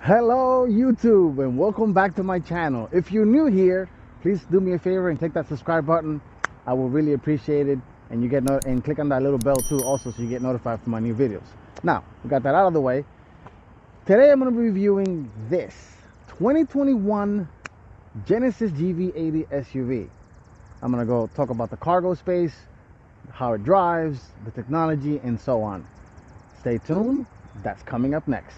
Hello YouTube, and welcome back to my channel. If you're new here, please do me a favor and click that subscribe button. I will really appreciate it, and and click on that little bell too also, so you get notified for my new videos. Now we got that out of the way. Today I'm going to be reviewing this 2021 Genesis GV80 SUV. I'm going to go talk about the cargo space, how it drives, the technology, and so on. Stay tuned, that's coming up next.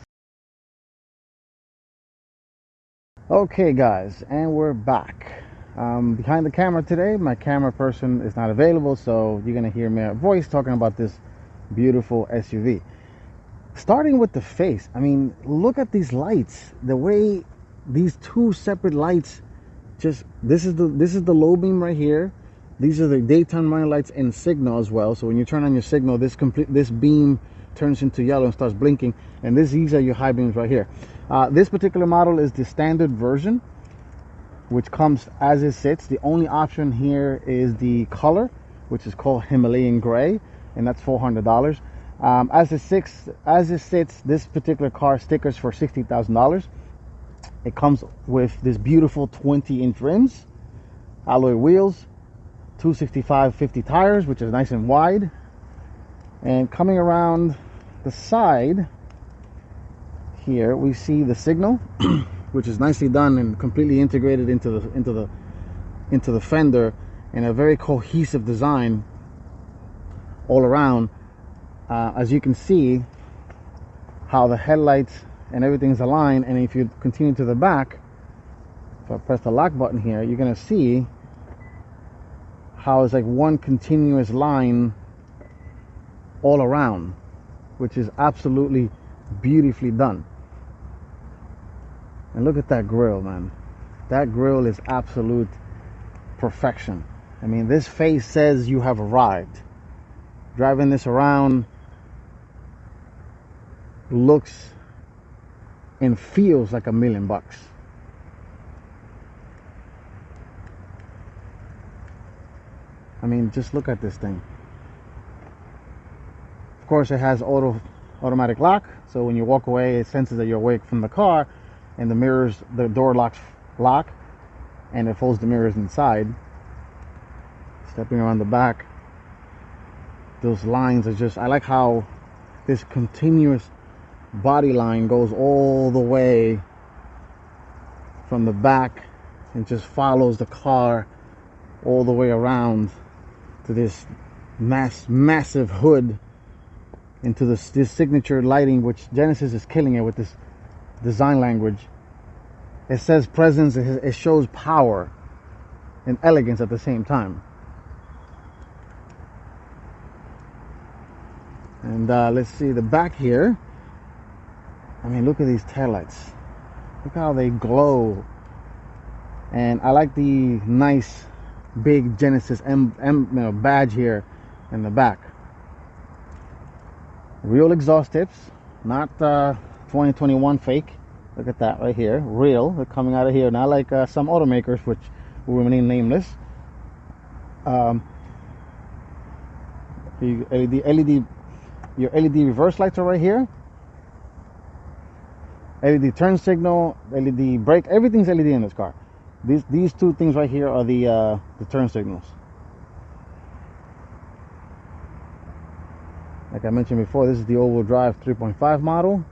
Okay guys, and we're back. Behind the camera today. My camera person is not available, so you're gonna hear my voice talking about this beautiful SUV. Starting with the face, I mean, look at these lights. The way these two separate lights, this is the low beam right here. These are the daytime running lights and signal as well. So when you turn on your signal, this beam turns into yellow and starts blinking, and these are your high beams right here. This particular model is the standard version, which comes as it sits. The only option here is the color, which is called Himalayan gray, and that's $400. As it sits, this particular car stickers for $60,000. It comes with this beautiful 20-inch rims, alloy wheels, 265/50 tires, which is nice and wide. And coming around the side here, we see the signal, which is nicely done and completely integrated into the fender, in a very cohesive design all around. As you can see, how the headlights and everything's aligned. And if you continue to the back, if I press the lock button here, you're gonna see how it's like one continuous line all around, which is absolutely beautifully done. And look at that grille, man. That grille is absolute perfection. I mean, this face says you have arrived. Driving this around looks and feels like $1 million. I mean, just look at this thing. Of course, it has automatic lock, so when you walk away, it senses that you're away from the car, and the door locks lock, and it folds the mirrors inside. Stepping around the back, those lines are just, I like how this continuous body line goes all the way from the back and just follows the car all the way around to this massive hood, into this signature lighting, which Genesis is killing it with this design language. It says presence, it shows power and elegance at the same time. And let's see the back here. I mean, look at these taillights. Look how they glow. And I like the nice big Genesis badge here in the back. Real exhaust tips, not 2021 fake. Look at that right here, real. They're coming out of here, not like some automakers, which will remain nameless. Your LED reverse lights are right here. LED turn signal, LED brake, everything's LED in this car. These two things right here are the turn signals. Like I mentioned before, this is the all-wheel drive 3.5 model.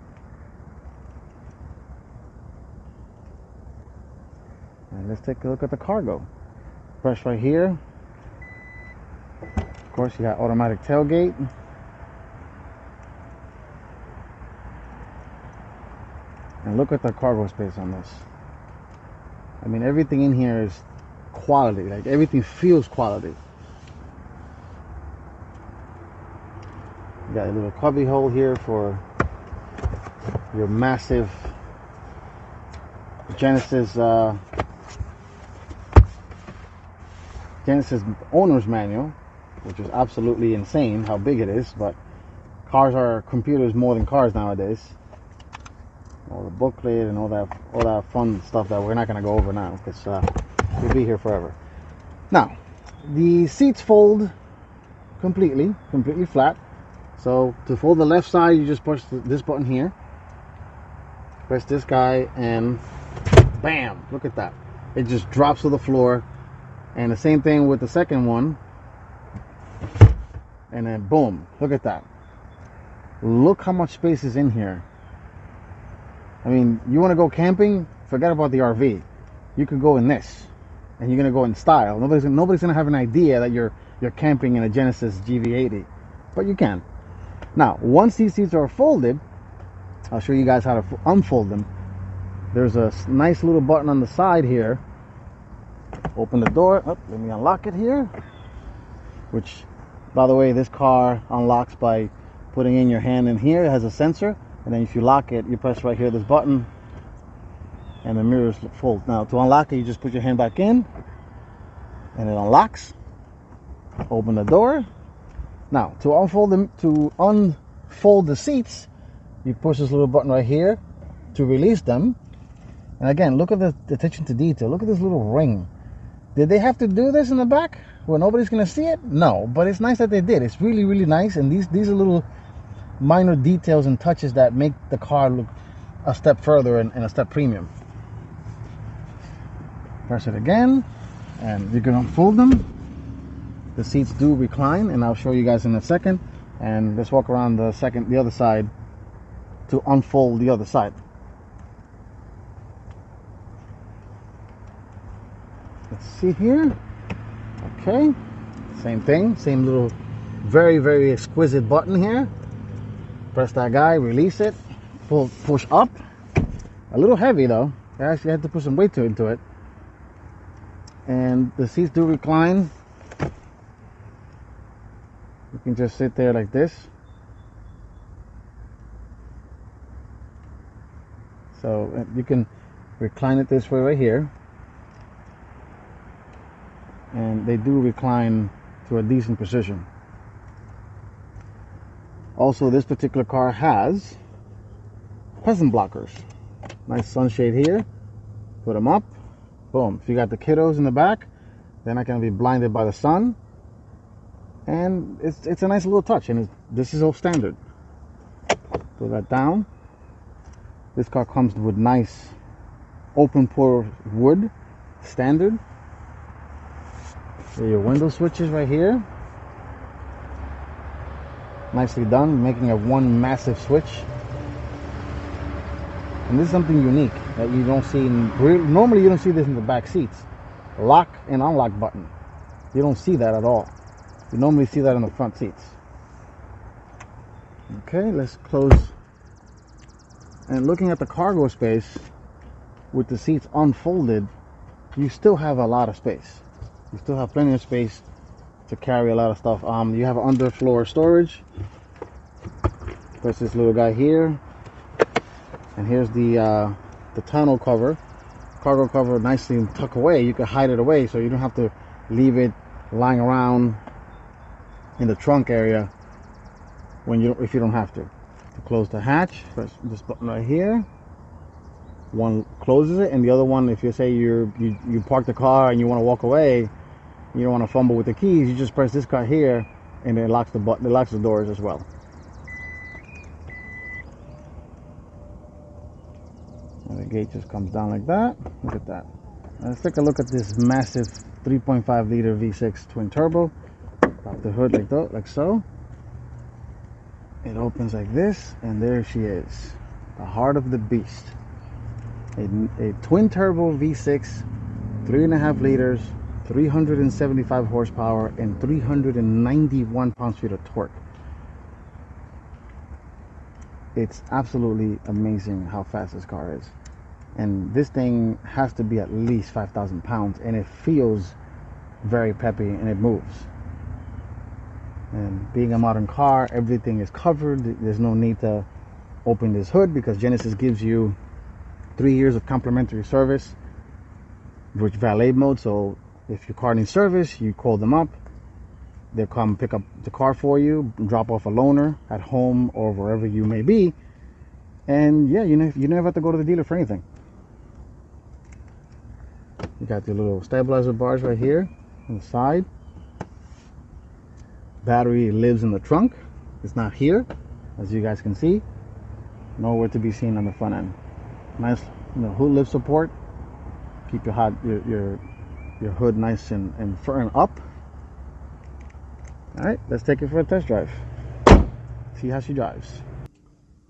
And let's take a look at the cargo. Brush right here. Of course, you got automatic tailgate. And look at the cargo space on this. I mean, everything in here is quality. Like, everything feels quality. You got a little cubby hole here for your massive Genesis owner's manual, which is absolutely insane how big it is. But cars are computers more than cars nowadays. All the booklet and all that fun stuff that we're not going to go over now, because we'll be here forever. Now, the seats fold completely flat. So to fold the left side, you just push this button here. Press this guy and bam, look at that. It just drops to the floor. And the same thing with the second one. And then boom, look at that. Look how much space is in here. I mean, you want to go camping? Forget about the RV. You could go in this, and you're gonna go in style. Nobody's gonna have an idea that you're camping in a Genesis GV80, but you can. Now, once these seats are folded, I'll show you guys how to unfold them. There's a nice little button on the side here. Open the door. Oh, let me unlock it here. Which, by the way, this car unlocks by putting in your hand in here. It has a sensor, and then if you lock it, you press right here this button, and the mirrors fold. Now, to unlock it, you just put your hand back in, and it unlocks. Open the door. Now, to unfold the seats, you push this little button right here to release them. And again, look at the attention to detail. Look at this little ring. Did they have to do this in the back where nobody's going to see it? No, but it's nice that they did. It's really, really nice. And these are little minor details and touches that make the car look a step further and a step premium. Press it again, and you can unfold them. The seats do recline, and I'll show you guys in a second. And let's walk around the other side to unfold the other side. Let's see here. Okay, same thing, same little very, very exquisite button here. Press that guy, release it, push up. A little heavy though. I actually had to put some weight into it. And the seats do recline. You can just sit there like this. So you can recline it this way right here. And they do recline to a decent position. Also, this particular car has present blockers. Nice sunshade here. Put them up. Boom. If you got the kiddos in the back, they're not going to be blinded by the sun. And it's a nice little touch. And this is all standard. Put that down. This car comes with nice open pore wood, standard. There are your window switches right here. Nicely done, making a one massive switch. And this is something unique that you don't see normally you don't see this in the back seats. Lock and unlock button. You don't see that at all. You normally see that in the front seats. Okay, let's close. And looking at the cargo space with the seats unfolded, you still have a lot of space. You still have plenty of space to carry a lot of stuff. You have underfloor storage. Press this little guy here, and here's the tonneau cover, cargo cover, nicely tucked away. You can hide it away, so you don't have to leave it lying around in the trunk area if you don't have to. To close the hatch, press this button right here. One closes it, and the other one, if you say you park the car and you want to walk away, you don't want to fumble with the keys, you just press this guy here, and it locks the doors as well. And the gate just comes down like that. Look at that. Let's take a look at this massive 3.5 liter V6 twin turbo. Pop the hood like so. It opens like this, and there she is, the heart of the beast. A twin turbo V6, 3.5 liters, 375 horsepower, and 391 pounds-feet of torque. It's absolutely amazing how fast this car is. And this thing has to be at least 5,000 pounds, and it feels very peppy, and it moves. And being a modern car, everything is covered. There's no need to open this hood because Genesis gives you 3 years of complimentary service with valet mode. So if your car needs service, you call them up. They'll come pick up the car for you, drop off a loaner at home or wherever you may be. And yeah, you never have to go to the dealer for anything. You got the little stabilizer bars right here on the side. Battery lives in the trunk. It's not here, as you guys can see. Nowhere to be seen on the front end. Nice, hood lip support. Keep your hood nice and firm up. All right, let's take it for a test drive. See how she drives.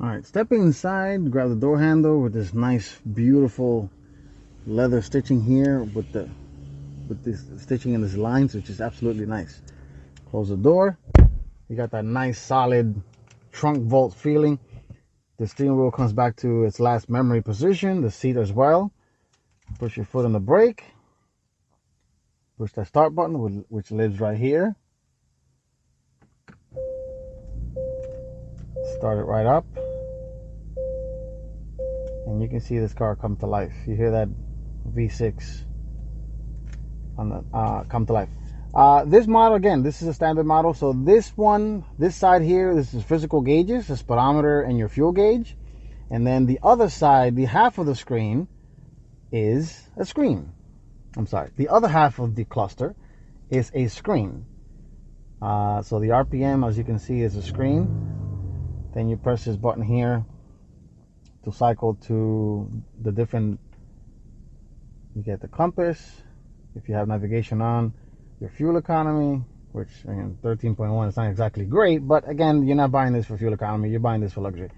All right, stepping inside, grab the door handle with this nice, beautiful leather stitching here with this stitching in these lines, which is absolutely nice. Close the door. You got that nice, solid trunk vault feeling. The steering wheel comes back to its last memory position. The seat as well. Push your foot on the brake. Push that start button, which lives right here. Start it right up. And you can see this car come to life. You hear that V6 on the come to life. This model, again, this is a standard model. So this side here, this is physical gauges, the speedometer and your fuel gauge. And then the other side, the half of the screen is a screen. I'm sorry, the other half of the cluster is a screen. So the RPM, as you can see, is a screen. Then you press this button here to cycle to the different, you get the compass, if you have navigation on, your fuel economy, which again 13.1 is not exactly great, but again, you're not buying this for fuel economy, you're buying this for luxury.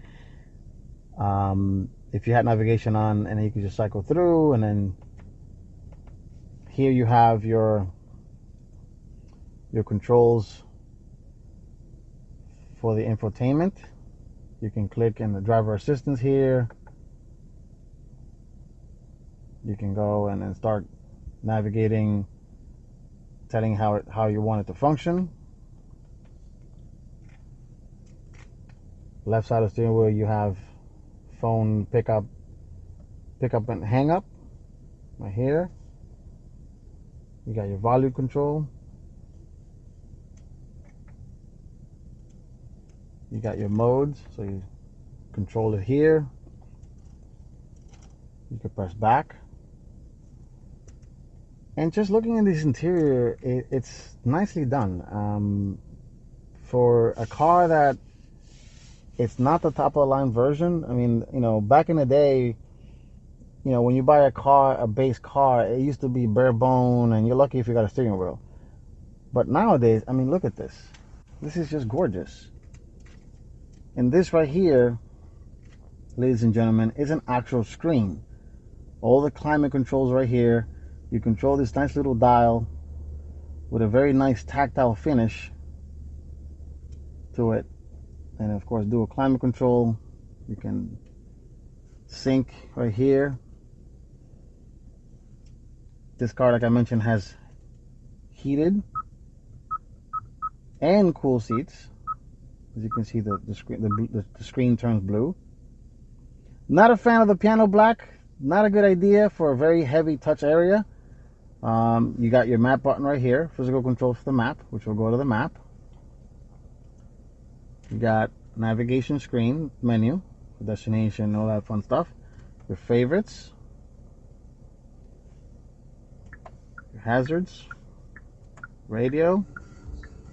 If you had navigation on, and then you could just cycle through, and then here you have your controls for the infotainment. You can click in the driver assistance here. You can go and then start navigating, telling how you want it to function. Left side of the steering wheel, you have phone pick up and hang up right here. You got your volume control. You got your modes, so you control it here. You can press back. And just looking in this interior, it's nicely done. For a car that it's not the top of the line version. I mean, back in the day, when you buy a base car, it used to be bare bone, and you're lucky if you got a steering wheel. But nowadays, I mean, look at this. This is just gorgeous. And this right here, ladies and gentlemen, is an actual screen. All the climate controls right here. You control this nice little dial with a very nice tactile finish to it. And of course, dual climate control. You can sync right here. This car, like I mentioned, has heated and cool seats. As you can see, the screen turns blue. Not a fan of the piano black. Not a good idea for a very heavy touch area. You got your map button right here. Physical controls for the map, which will go to the map. You got navigation screen, menu, for destination, all that fun stuff. Your favorites. Your hazards. Radio.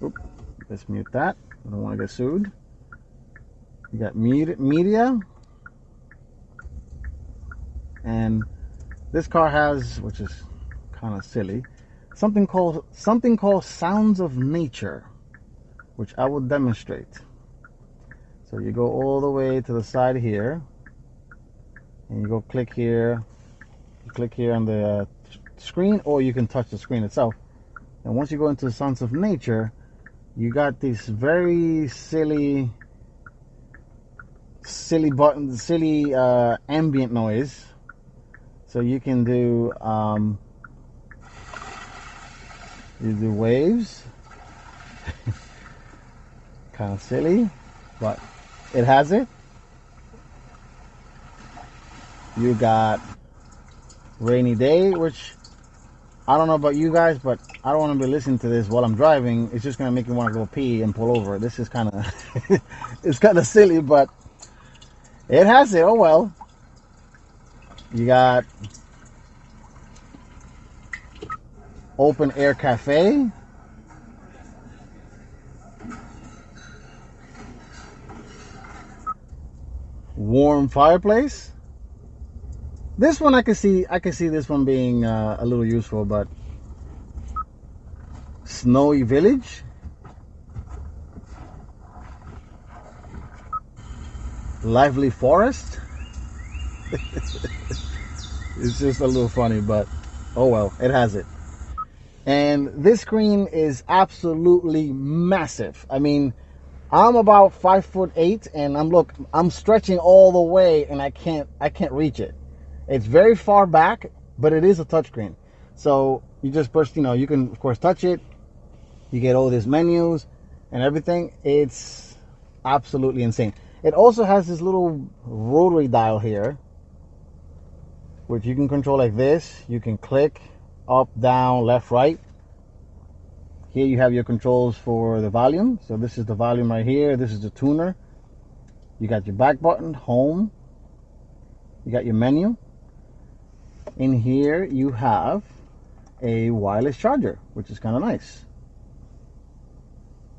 Oop, let's mute that. I don't want to get sued. You got media. And this car has, which is kind of silly, something called sounds of nature, which I will demonstrate. So you go all the way to the side here, and you go click here. You click here on the screen, or you can touch the screen itself. And once you go into the sounds of nature, you got this very silly buttons, silly ambient noise. So you can do waves. Kind of silly, but it has it. You got rainy day, which I don't know about you guys, but I don't want to be listening to this while I'm driving. It's just gonna make me want to go pee and pull over. This is kind of it's kind of silly, but it has it. Oh well. You got open air cafe. Warm fireplace. This one I could see this one being a little useful, but snowy village, lively forest. It's just a little funny, but oh well, it has it. And this screen is absolutely massive. I mean, I'm about 5'8", and I'm stretching all the way, and I can't reach it. It's very far back, but it is a touchscreen. So you just push, you can of course touch it. You get all these menus and everything. It's absolutely insane. It also has this little rotary dial here, which you can control like this. You can click up, down, left, right. Here you have your controls for the volume. So this is the volume right here. This is the tuner. You got your back button, home. You got your menu. In here you have a wireless charger, which is kind of nice.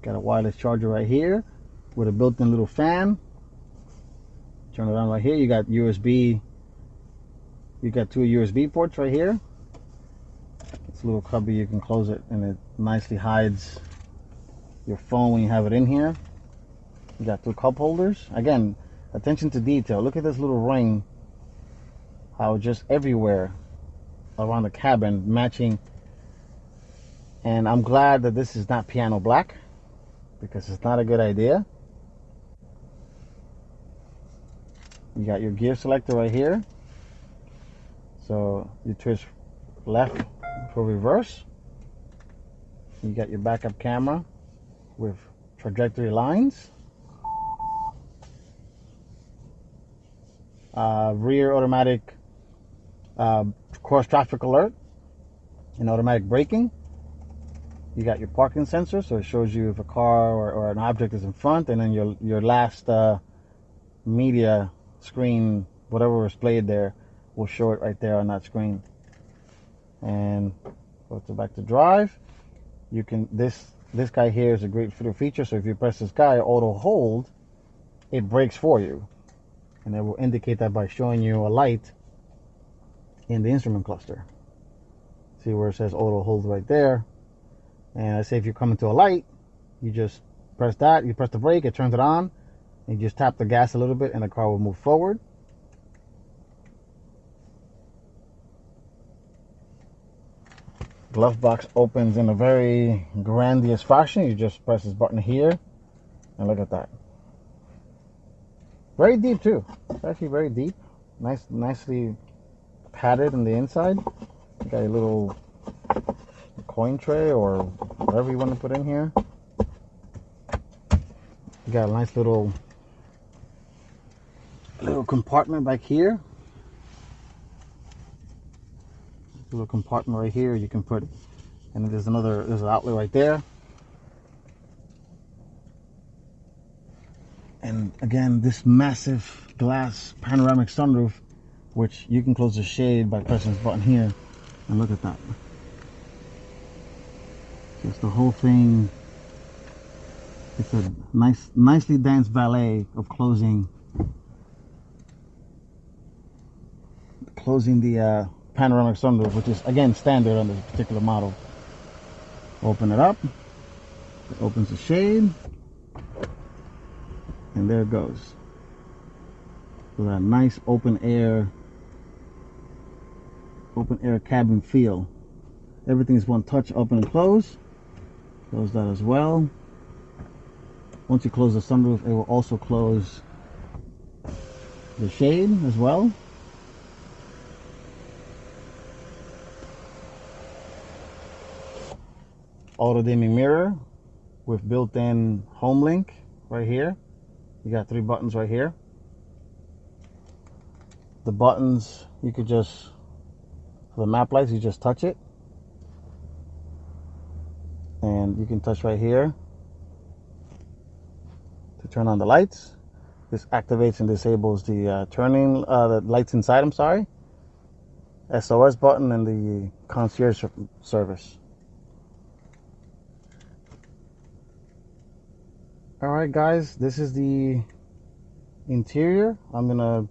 Got a wireless charger right here with a built-in little fan. Turn it on right here. You got USB. You got 2 USB ports right here. It's a little cubby. You can close it, and it nicely hides your phone when you have it in here. You got 2 cup holders. Again, attention to detail. Look at this little ring. How just everywhere around the cabin matching. And I'm glad that this is not piano black, because it's not a good idea. You got your gear selector right here. So you twist left for reverse. You got your backup camera with trajectory lines. Rear automatic cross traffic alert and automatic braking. You got your parking sensor, so it shows you if a car or an object is in front, and then your last media screen, whatever was played there, will show it right there on that screen. And go back to drive. You can this guy here is a great little feature. So if you press this guy auto hold, it brakes for you, and it will indicate that by showing you a light in the instrument cluster. See where it says auto hold right there. And I say if you come into a light, you just press that, you press the brake, it turns it on, and you just tap the gas a little bit and the car will move forward. Glove box opens in a very grandiose fashion. You just press this button here, and look at that. Very deep too. It's actually very deep. Nicely padded on the inside. You got a little coin tray or whatever you want to put in here. You got a nice little compartment back here. Little compartment right here you can put, and there's an outlet right there. And again, this massive glass panoramic sunroof, which you can close the shade by pressing this button here, and look at that. Just the whole thing. It's a nicely danced ballet of closing the panoramic sunroof, which is again standard on this particular model. Open it up. It opens the shade, and there it goes. With a nice open air cabin feel. Everything is one touch, open and close. Close that as well. Once you close the sunroof, it will also close the shade as well. Auto dimming mirror with built-in home link right here. You got 3 buttons right here. The buttons, you could just, for the map lights, you just touch it. And you can touch right here to turn on the lights. This activates and disables the the lights inside, I'm sorry. SOS button and the concierge service. Alright guys, this is the interior. I'm gonna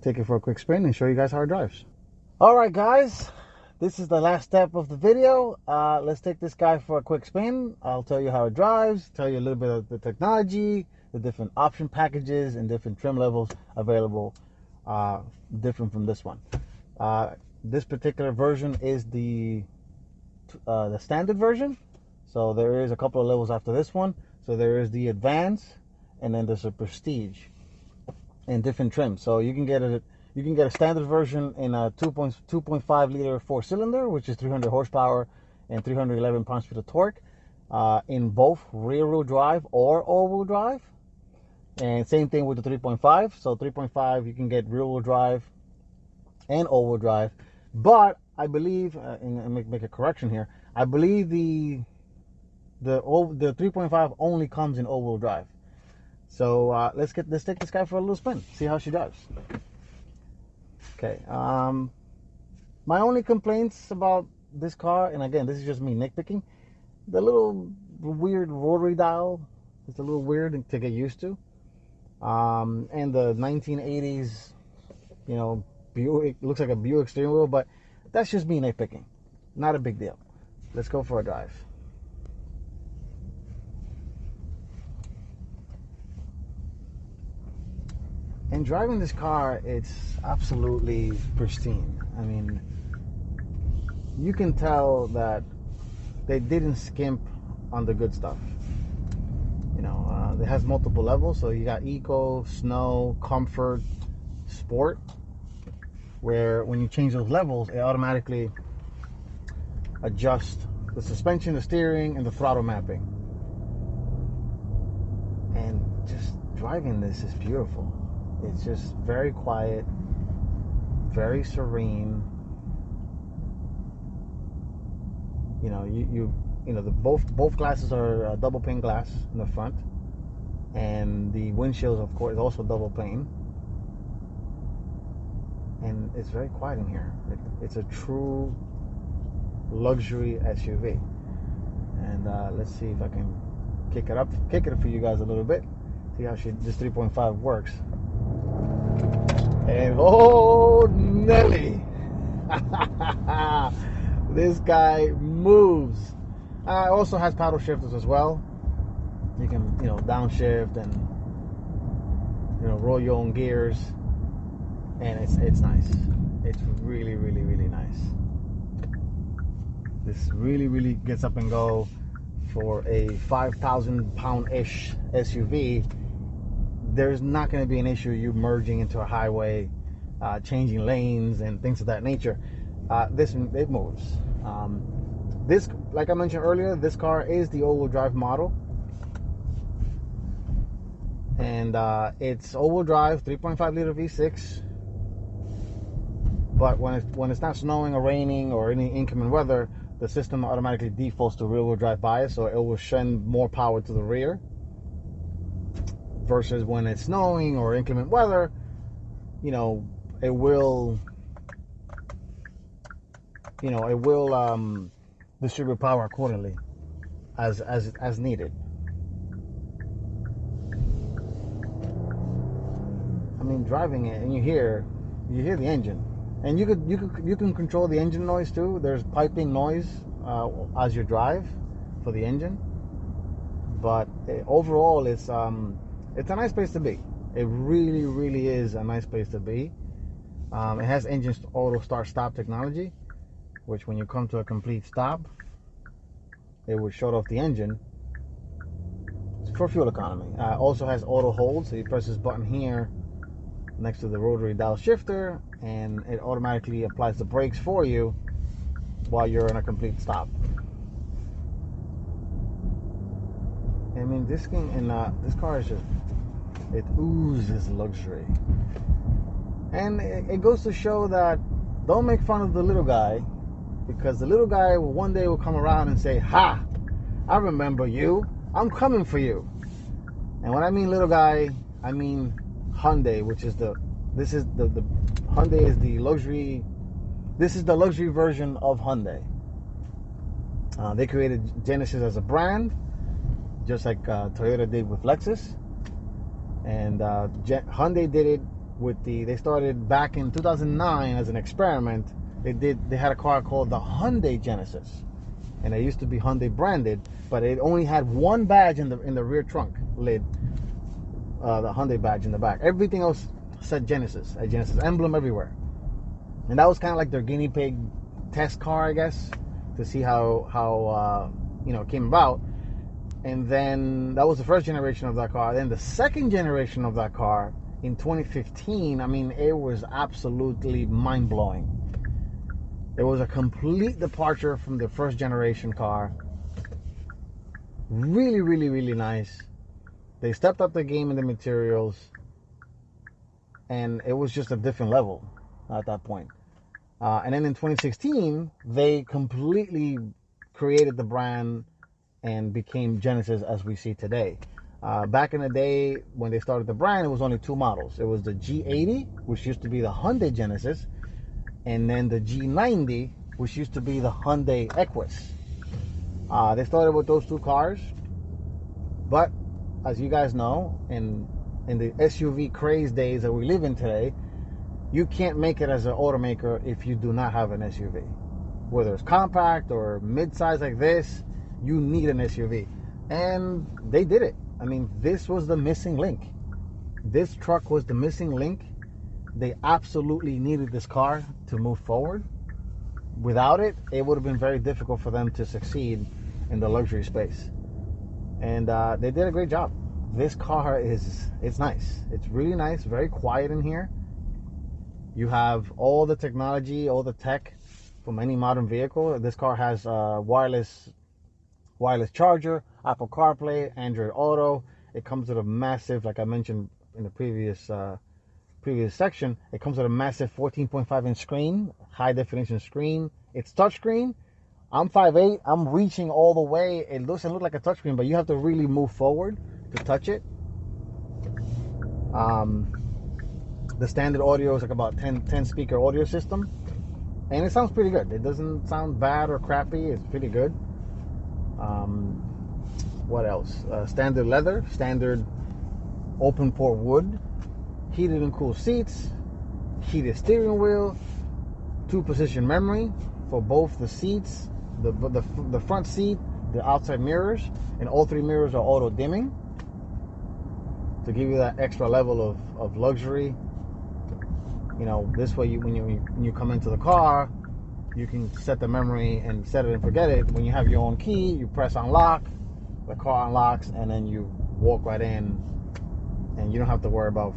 take it for a quick spin and show you guys how it drives. All right, guys, this is the last step of the video. Let's take this guy for a quick spin. I'll tell you how it drives, tell you a little bit of the technology, the different option packages and different trim levels available, different from this one. This particular version is the standard version. So there is a couple of levels after this one. So there is the Advance, and then there's a Prestige in different trims. So you can get a standard version in a 2.5 liter 4-cylinder, which is 300 horsepower and 311 pounds-feet of torque, in both rear-wheel drive or all-wheel drive. And same thing with the 3.5. So 3.5, you can get rear-wheel drive and all-wheel drive. But I believe, and make a correction here, I believe the 3.5 only comes in all-wheel drive. So let's take this guy for a little spin, see how she drives. Okay. My only complaints about this car, and again, this is just me nitpicking, the little weird rotary dial. It's a little weird to get used to. And the 1980s, Buick, looks like a Buick steering wheel, but that's just me nitpicking. Not a big deal. Let's go for a drive. And driving this car, it's absolutely pristine. I mean, you can tell that they didn't skimp on the good stuff. It has multiple levels, so you got Eco, Snow, Comfort, Sport, where when you change those levels, it automatically adjusts the suspension, the steering, and the throttle mapping. And just driving this is beautiful. It's just very quiet, very serene. Both glasses are double pane glass in the front, and the windshield, of course, is also double pane. And it's very quiet in here. It's a true luxury SUV. And let's see if I can kick it up for you guys a little bit. See how this 3.5 works. And oh, Nelly! This guy moves. Also has paddle shifters as well. You can, downshift and, roll your own gears. And it's nice. It's really, really, really nice. This really gets up and go for a 5,000 pound-ish SUV. There's not going to be an issue you merging into a highway, changing lanes and things of that nature. It moves. This, like I mentioned earlier, this car is the all-wheel drive model, and it's all-wheel drive, 3.5 liter V6. But when it's not snowing or raining or any inclement weather, the system automatically defaults to rear-wheel drive bias, so it will send more power to the rear. Versus when it's snowing or inclement weather, it will distribute power accordingly as needed. I mean, driving it, and you hear the engine, and you can control the engine noise too. There's piping noise as you drive for the engine, but overall it's a nice place to be. It really is a nice place to be. It has engine auto start-stop technology, which when you come to a complete stop, it would shut off the engine for fuel economy. Also has auto hold, so you press this button here next to the rotary dial shifter, and it automatically applies the brakes for you while you're in a complete stop. I mean, this car is just, it oozes luxury. And it goes to show that don't make fun of the little guy, because the little guy one day will come around and say, "Ha! I remember you. I'm coming for you." And when I mean little guy, I mean Hyundai, which is the Hyundai is the luxury. This is the luxury version of Hyundai. They created Genesis as a brand, just like Toyota did with Lexus, and Hyundai did it They started back in 2009 as an experiment. They had a car called the Hyundai Genesis, and it used to be Hyundai branded, but it only had one badge in the rear trunk lid, the Hyundai badge in the back. Everything else said Genesis, a Genesis emblem everywhere, and that was kind of like their guinea pig test car, I guess, to see how it came about. And then that was the first generation of that car. Then the second generation of that car in 2015, I mean, it was absolutely mind-blowing. It was a complete departure from the first generation car. Really, really, really nice. They stepped up the game in the materials, and it was just a different level at that point. And then in 2016, they completely created the brand and became Genesis as we see today. Back in the day, when they started the brand, it was only two models. It was the G80, which used to be the Hyundai Genesis, and then the G90, which used to be the Hyundai Equus. They started with those two cars, but as you guys know, in the SUV craze days that we live in today, you can't make it as an automaker if you do not have an SUV. Whether it's compact or mid-size like this, you need an SUV. And they did it. I mean, this was the missing link. This truck was the missing link. They absolutely needed this car to move forward. Without it, it would have been very difficult for them to succeed in the luxury space. And they did a great job. This car it's nice. It's really nice, very quiet in here. You have all the technology, all the tech from any modern vehicle. This car has wireless charger, Apple CarPlay, Android Auto. It comes with a massive, like I mentioned in the previous section, it comes with a massive 14.5-inch screen, high definition screen. It's touchscreen. I'm 5'8". I'm reaching all the way. It doesn't look like a touchscreen, but you have to really move forward to touch it. The standard audio is like about 10 speaker audio system, and it sounds pretty good. It doesn't sound bad or crappy. It's pretty good. What else? Standard leather, standard open pore wood, heated and cooled seats, heated steering wheel, 2-position memory for both the seats, the front seat, the outside mirrors, and all 3 mirrors are auto dimming to give you that extra level of luxury. You know, this way when you come into the car, you can set the memory and set it and forget it. When you have your own key, you press unlock, the car unlocks, and then you walk right in, and you don't have to worry about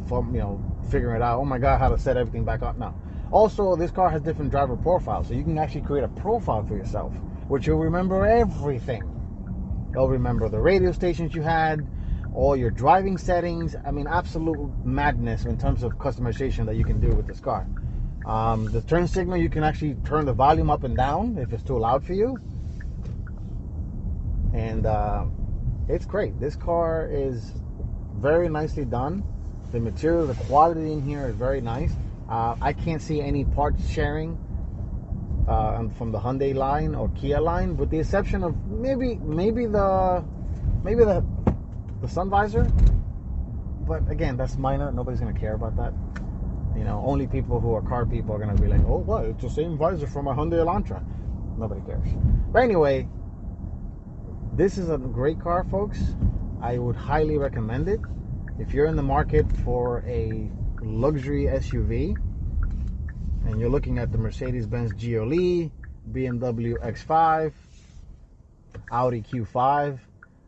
figuring it out. Oh my God, how to set everything back up. No. Also, this car has different driver profiles, so you can actually create a profile for yourself, which you'll remember everything. You'll remember the radio stations you had, all your driving settings. I mean, absolute madness in terms of customization that you can do with this car. The turn signal, you can actually turn the volume up and down if it's too loud for you. And it's great. This car is very nicely done. The material, the quality in here is very nice. I can't see any parts sharing from the Hyundai line or Kia line, with the exception of maybe the sun visor. But again, that's minor. Nobody's gonna care about that. You know, only people who are car people are gonna be like, oh, what? It's the same visor from a Hyundai Elantra. Nobody cares. But anyway, this is a great car, folks. I would highly recommend it. If you're in the market for a luxury SUV and you're looking at the Mercedes-Benz GLE, BMW X5, Audi Q5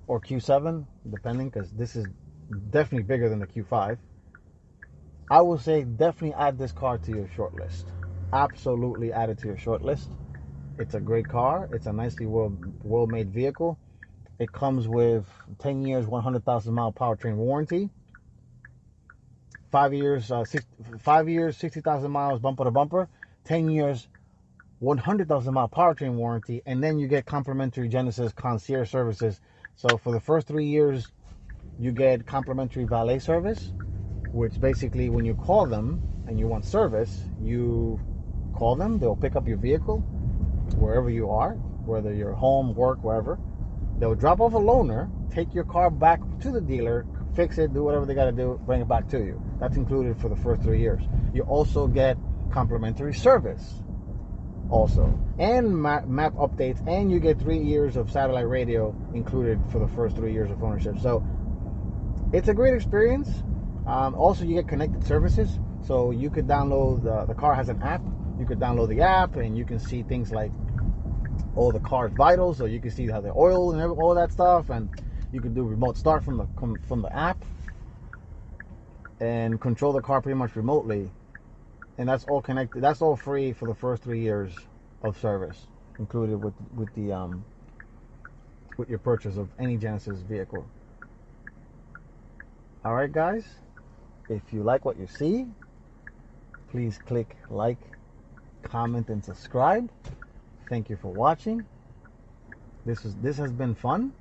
or Q7, depending, because this is definitely bigger than the Q5, I will say definitely add this car to your short list. Absolutely add it to your short list. It's a great car. It's a nicely well-made vehicle. It comes with 10 years, 100,000 mile powertrain warranty. 5 years, 60,000 miles bumper to bumper. 10 years, 100,000 mile powertrain warranty. And then you get complimentary Genesis concierge services. So for the first 3 years, you get complimentary valet service, which basically when you call them and you want service, you call them. They'll pick up your vehicle wherever you are, whether you're home, work, wherever. They'll drop off a loaner, take your car back to the dealer, fix it, do whatever they got to do, bring it back to you. That's included for the first 3 years. You also get complimentary service also, and map updates, and you get 3 years of satellite radio included for the first 3 years of ownership. So it's a great experience. Also, you get connected services, so you could download, the car has an app. You could download the app and you can see things like all the car's vitals, so you can see how the oil and all that stuff, and you can do remote start from the app and control the car pretty much remotely. And that's all connected. That's all free for the first 3 years of service, included with your purchase of any Genesis vehicle. All right, guys. If you like what you see, please click like, comment, and subscribe. Thank you for watching. This has been fun.